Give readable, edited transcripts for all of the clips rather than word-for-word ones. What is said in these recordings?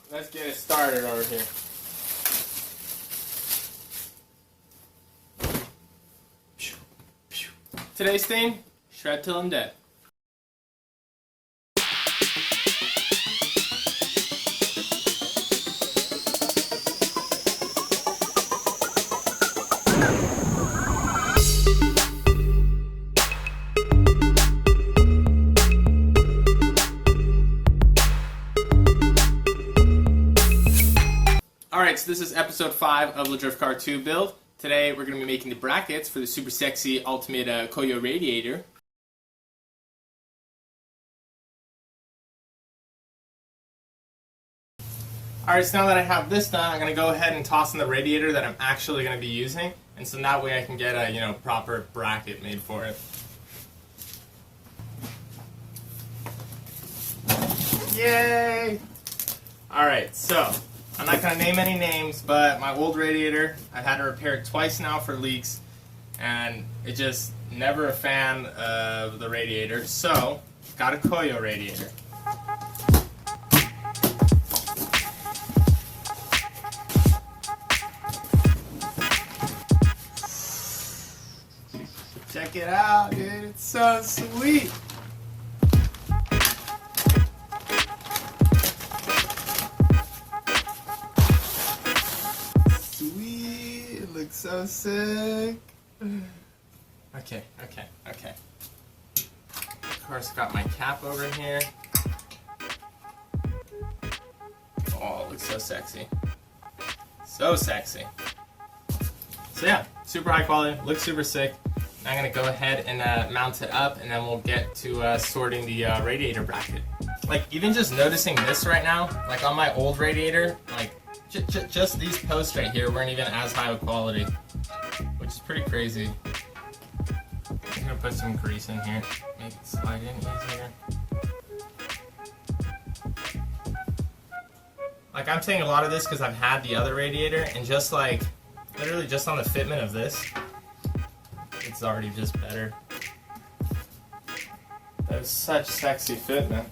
Let's get it started over here. Today's theme, shred till I'm dead. Alright, so this is episode 5 of the Drift Car 2 build. Today we're going to be making the brackets for the super sexy ultimate KOYO Radiator. Alright, so now that I have this done, I'm going to go ahead and toss in the radiator that I'm actually going to be using. And so that way I can get a proper bracket made for it. Yay! Alright, so I'm not going to name any names, but my old radiator, I've had to repair it twice now for leaks, and it just never a fan of the radiator, so got a KOYO radiator. Check it out, dude, it's so sweet. So sick. Okay. Of course, got my cap over here. Oh, it looks so sexy. So sexy. So yeah, super high quality, looks super sick. I'm gonna go ahead and mount it up, and then we'll get to sorting the radiator bracket. Like, even just noticing this right now, like on my old radiator, like just these posts right here weren't even as high of quality, which is pretty crazy. I'm gonna put some grease in here, make it slide in easier. Like, I'm saying a lot of this because I've had the other radiator, and just like, literally just on the fitment of this, it's already just better. That is such sexy fitment.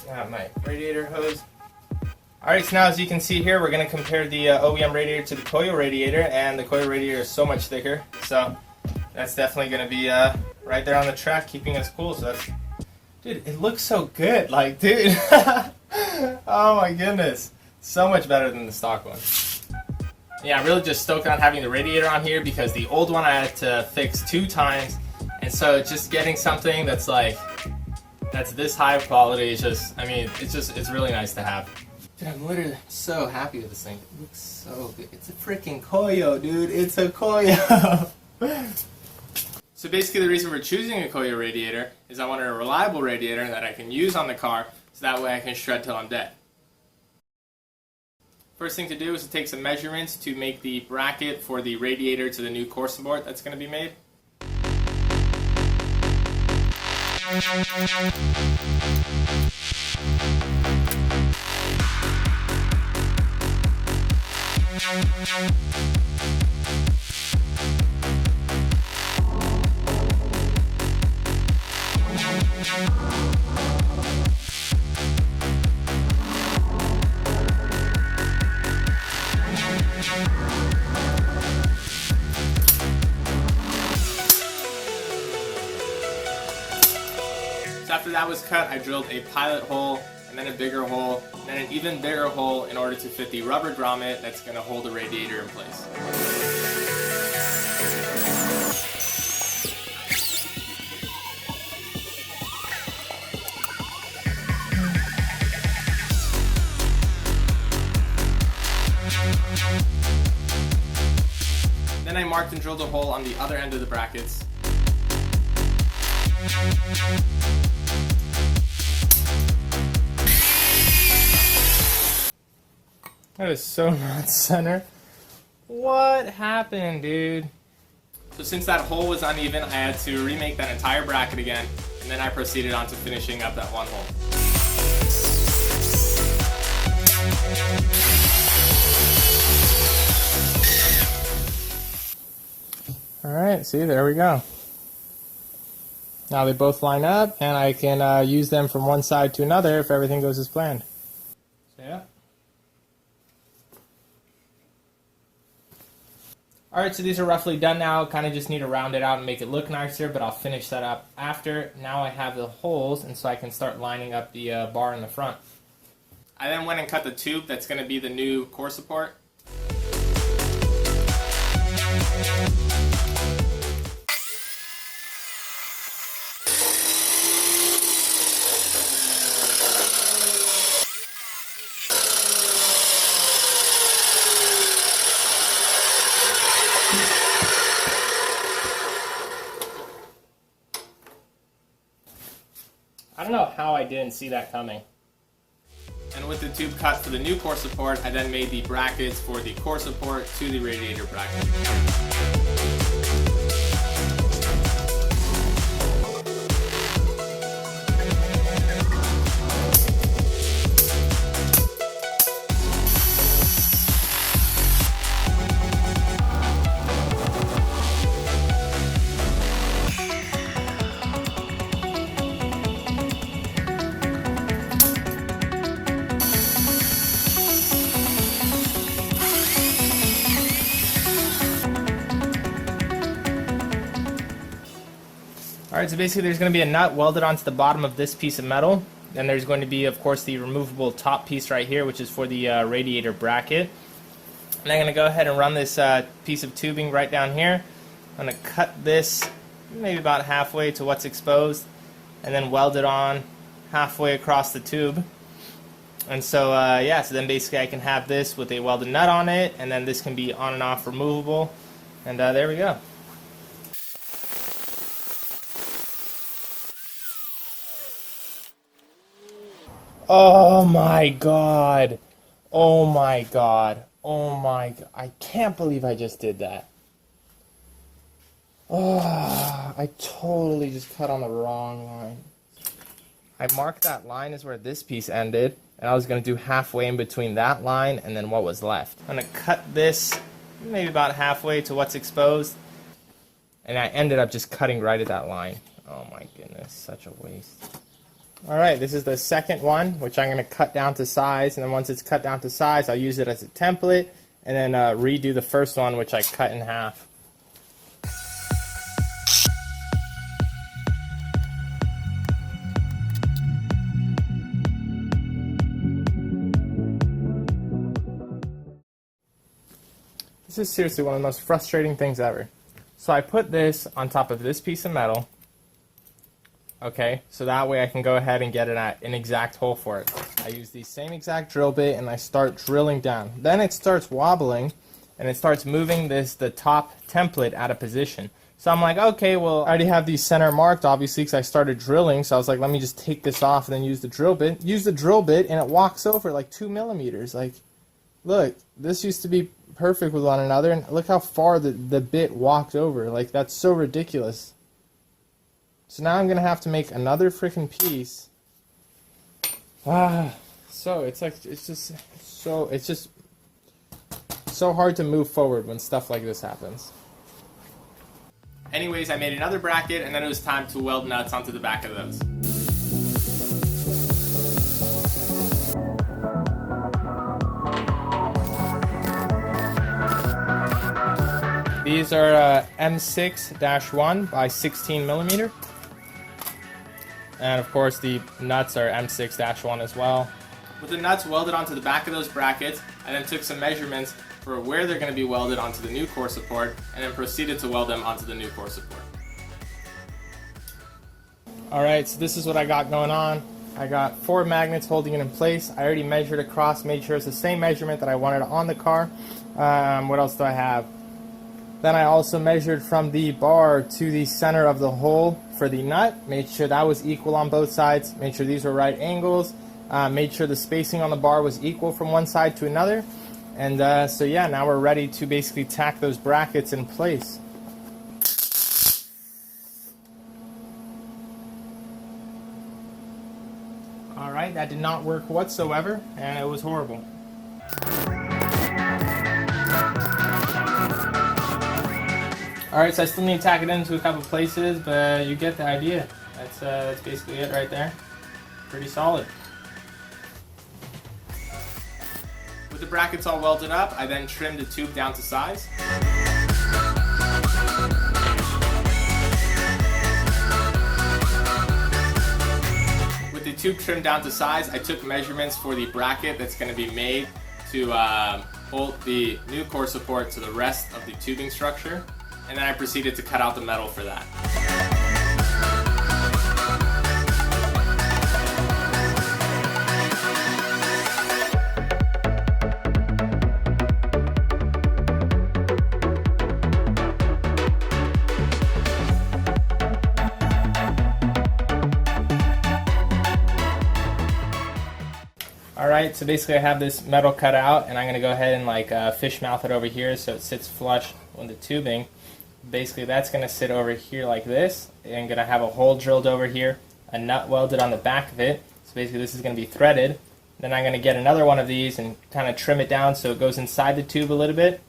Got my radiator hose. Alright, so now as you can see here, we're going to compare the OEM radiator to the KOYO radiator, and the KOYO radiator is so much thicker, so that's definitely going to be right there on the track, keeping us cool. So that's, dude, it looks so good, like, dude, oh my goodness, so much better than the stock one. Yeah, I'm really just stoked on having the radiator on here, because the old one I had to fix 2 times, and so just getting something that's like, that's this high of quality is just, I mean, it's really nice to have. Dude, I'm literally so happy with this thing. It looks so good. It's a freaking KOYO, dude. It's a KOYO. So basically the reason we're choosing a KOYO radiator is I wanted a reliable radiator that I can use on the car, so that way I can shred till I'm dead. First thing to do is to take some measurements to make the bracket for the radiator to the new core support that's going to be made. So after that was cut, I drilled a pilot hole, and then a bigger hole, and then an even bigger hole in order to fit the rubber grommet that's going to hold the radiator in place. Then I marked and drilled a hole on the other end of the brackets. That is so not center. What happened, dude? So since that hole was uneven, I had to remake that entire bracket again, and then I proceeded on to finishing up that one hole. Alright, see, there we go. Now they both line up, and I can use them from one side to another if everything goes as planned. Yeah. Alright, so these are roughly done now. Kind of just need to round it out and make it look nicer, but I'll finish that up after. Now I have the holes, and so I can start lining up the bar in the front. I then went and cut the tube that's going to be the new core support. I don't know how I didn't see that coming. And with the tube cut for the new core support, I then made the brackets for the core support to the radiator bracket. Alright, so basically there's going to be a nut welded onto the bottom of this piece of metal. Then there's going to be, of course, the removable top piece right here, which is for the radiator bracket. And I'm going to go ahead and run this piece of tubing right down here. I'm going to cut this maybe about halfway to what's exposed, and then weld it on halfway across the tube. And so, yeah, so then basically I can have this with a welded nut on it, and then this can be on and off removable. And there we go. Oh my god. Oh my god. Oh my god. I can't believe I just did that. Oh, I totally just cut on the wrong line. I marked that line as where this piece ended, and I was going to do halfway in between that line and then what was left. I'm going to cut this maybe about halfway to what's exposed, and I ended up just cutting right at that line. Oh my goodness, such a waste. Alright, this is the second one, which I'm going to cut down to size, and then once it's cut down to size, I'll use it as a template, and then redo the first one, which I cut in half. This is seriously one of the most frustrating things ever. So I put this on top of this piece of metal. Okay, so that way I can go ahead and get it at an exact hole for it. I use the same exact drill bit and I start drilling down. Then it starts wobbling and it starts moving the top template out of position. So I'm like, okay, well, I already have these center marked, obviously, because I started drilling. So I was like, let me just take this off and then use the drill bit. Use the drill bit and it walks over like 2 millimeters. Like, look, this used to be perfect with one another, and look how far the bit walked over. Like, that's so ridiculous. So now I'm gonna have to make another freaking piece. So it's just so hard to move forward when stuff like this happens. Anyways, I made another bracket, and then it was time to weld nuts onto the back of those. These are M6-1 by 16 millimeter. And of course the nuts are M6-1 as well. With the nuts welded onto the back of those brackets, I then took some measurements for where they're going to be welded onto the new core support, and then proceeded to weld them onto the new core support. Alright, so this is what I got going on. I got 4 magnets holding it in place. I already measured across, made sure it's the same measurement that I wanted on the car. What else do I have? Then I also measured from the bar to the center of the hole for the nut, made sure that was equal on both sides, made sure these were right angles, made sure the spacing on the bar was equal from one side to another, and so yeah, now we're ready to basically tack those brackets in place. Alright, that did not work whatsoever, and it was horrible. Alright, so I still need to tack it into a couple places, but you get the idea. That's basically it right there. Pretty solid. With the brackets all welded up, I then trimmed the tube down to size. With the tube trimmed down to size, I took measurements for the bracket that's going to be made to hold the new core support to the rest of the tubing structure, and then I proceeded to cut out the metal for that. Alright, so basically I have this metal cut out, and I'm going to go ahead and like fish mouth it over here so it sits flush with the tubing. Basically that's going to sit over here like this, and I'm going to have a hole drilled over here, a nut welded on the back of it. So basically this is going to be threaded. Then I'm going to get another one of these and kind of trim it down so it goes inside the tube a little bit.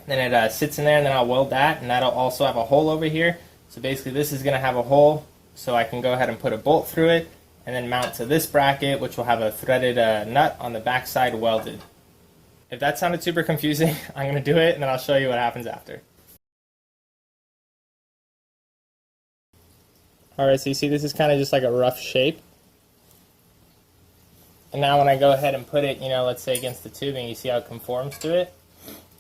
Then it sits in there, and then I'll weld that, and that'll also have a hole over here. So basically this is going to have a hole so I can go ahead and put a bolt through it, and then mount to this bracket, which will have a threaded nut on the back side welded. If that sounded super confusing, I'm going to do it and then I'll show you what happens after. Alright, so you see this is kind of just like a rough shape. And now when I go ahead and put it, let's say against the tubing, you see how it conforms to it?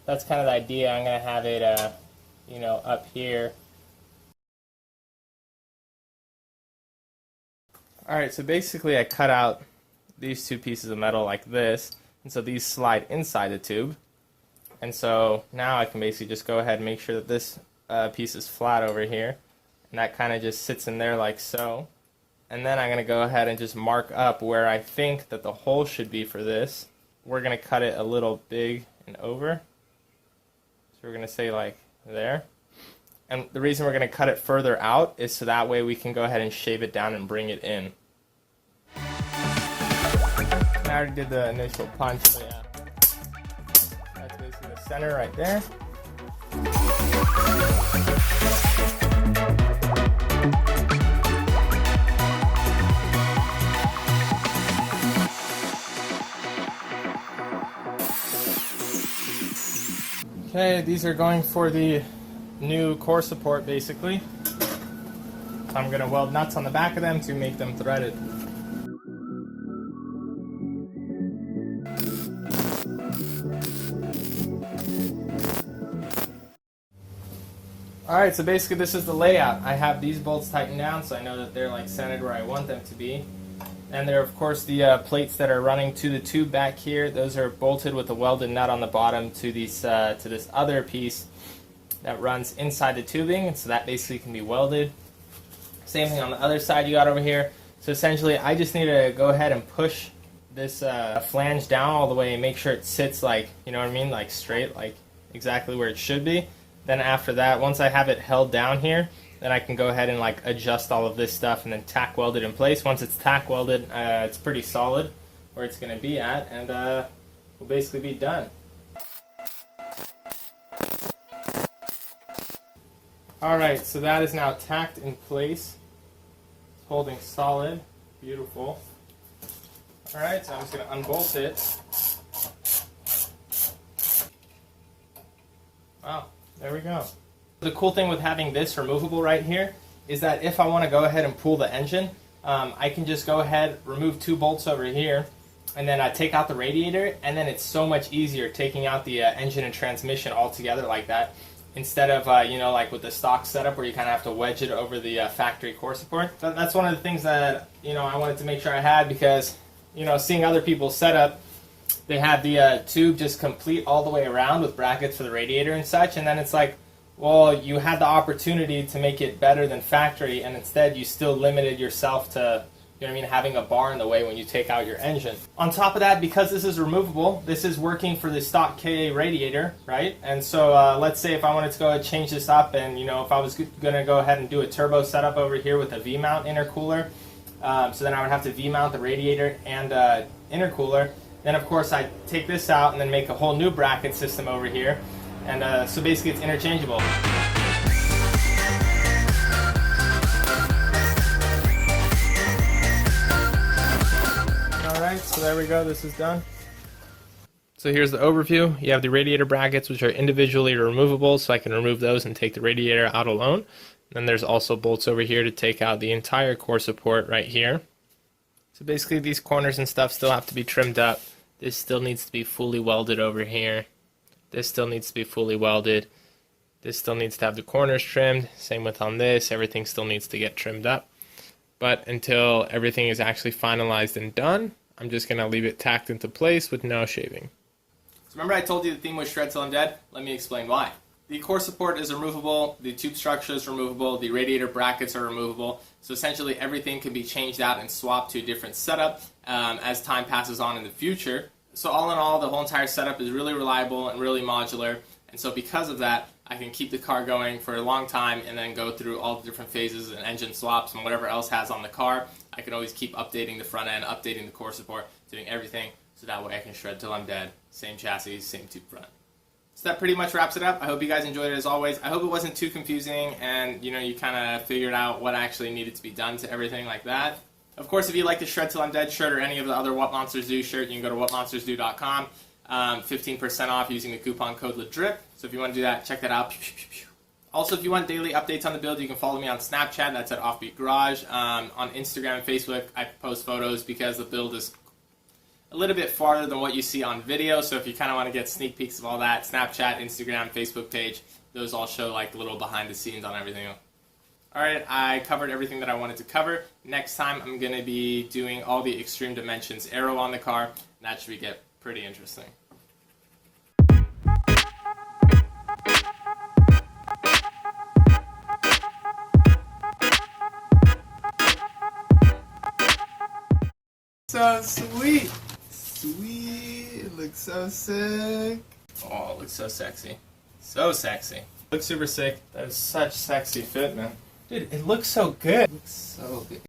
That's kind of the idea. I'm going to have it, up here. Alright, so basically I cut out these two pieces of metal like this, and so these slide inside the tube. And so now I can basically just go ahead and make sure that this piece is flat over here, and that kind of just sits in there like so. And then I'm going to go ahead and just mark up where I think that the hole should be for this. We're going to cut it a little big and over. So we're going to say like there. And the reason we're going to cut it further out is so that way we can go ahead and shave it down and bring it in. I already did the initial punch, but yeah. That's basically the center right there. Okay, these are going for the new core support basically. I'm going to weld nuts on the back of them to make them threaded. Alright, so basically this is the layout. I have these bolts tightened down so I know that they're like centered where I want them to be. And there are of course the plates that are running to the tube back here. Those are bolted with a welded nut on the bottom to these to this other piece that runs inside the tubing, and so that basically can be welded. Same thing on the other side you got over here. So essentially I just need to go ahead and push this flange down all the way and make sure it sits like, like straight, like exactly where it should be. Then after that, once I have it held down here, then I can go ahead and like adjust all of this stuff and then tack weld it in place. Once it's tack welded, it's pretty solid where it's going to be at, and we'll basically be done. Alright, so that is now tacked in place. It's holding solid. Beautiful. Alright, so I'm just going to unbolt it. Wow, there we go. The cool thing with having this removable right here is that if I want to go ahead and pull the engine, I can just go ahead, remove two bolts over here, and then take out the radiator, and then it's so much easier taking out the engine and transmission all together like that, instead of, like with the stock setup where you kind of have to wedge it over the factory core support. That's one of the things that, I wanted to make sure I had, because, seeing other people's setup, they have the tube just complete all the way around with brackets for the radiator and such, and then it's like, well, you had the opportunity to make it better than factory, and instead you still limited yourself to, having a bar in the way when you take out your engine. On top of that, because this is removable, this is working for the stock KA radiator, right? And so let's say if I wanted to go ahead and change this up, and if I was going to go ahead and do a turbo setup over here with a V-mount intercooler, so then I would have to V-mount the radiator and intercooler. Then of course I take this out and then make a whole new bracket system over here. And so basically it's interchangeable. Alright, so there we go, this is done. So here's the overview. You have the radiator brackets, which are individually removable, so I can remove those and take the radiator out alone. Then there's also bolts over here to take out the entire core support right here. So basically these corners and stuff still have to be trimmed up. This still needs to be fully welded over here. This still needs to be fully welded. This still needs to have the corners trimmed. Same with on this. Everything still needs to get trimmed up. But until everything is actually finalized and done, I'm just going to leave it tacked into place with no shaving. So remember I told you the theme was shred till I'm dead? Let me explain why. The core support is removable, the tube structure is removable, the radiator brackets are removable, so essentially everything can be changed out and swapped to a different setup as time passes on in the future. So all in all, the whole entire setup is really reliable and really modular, and so because of that, I can keep the car going for a long time and then go through all the different phases and engine swaps and whatever else has on the car. I can always keep updating the front end, updating the core support, doing everything, so that way I can shred till I'm dead. Same chassis, same tube front. So that pretty much wraps it up. I hope you guys enjoyed it as always. I hope it wasn't too confusing and you kind of figured out what actually needed to be done to everything like that. Of course, if you'd like the Shred Till I'm Dead shirt or any of the other What Monsters Do shirt, you can go to whatmonstersdo.com. 15% off using the coupon code LEDRIP. So if you want to do that, check that out. Also, if you want daily updates on the build, you can follow me on Snapchat. That's at Offbeat Garage. On Instagram and Facebook, I post photos because the build is a little bit farther than what you see on video. So if you kind of want to get sneak peeks of all that, Snapchat, Instagram, Facebook page, those all show like little behind the scenes on everything. Alright, I covered everything that I wanted to cover. Next time, I'm going to be doing all the Extreme Dimensions aero on the car, and that should get pretty interesting. So sweet! Sweet! It looks so sick! Oh, it looks so sexy. So sexy. Looks super sick. That is such sexy fitment. Dude, it looks so good. It looks so good.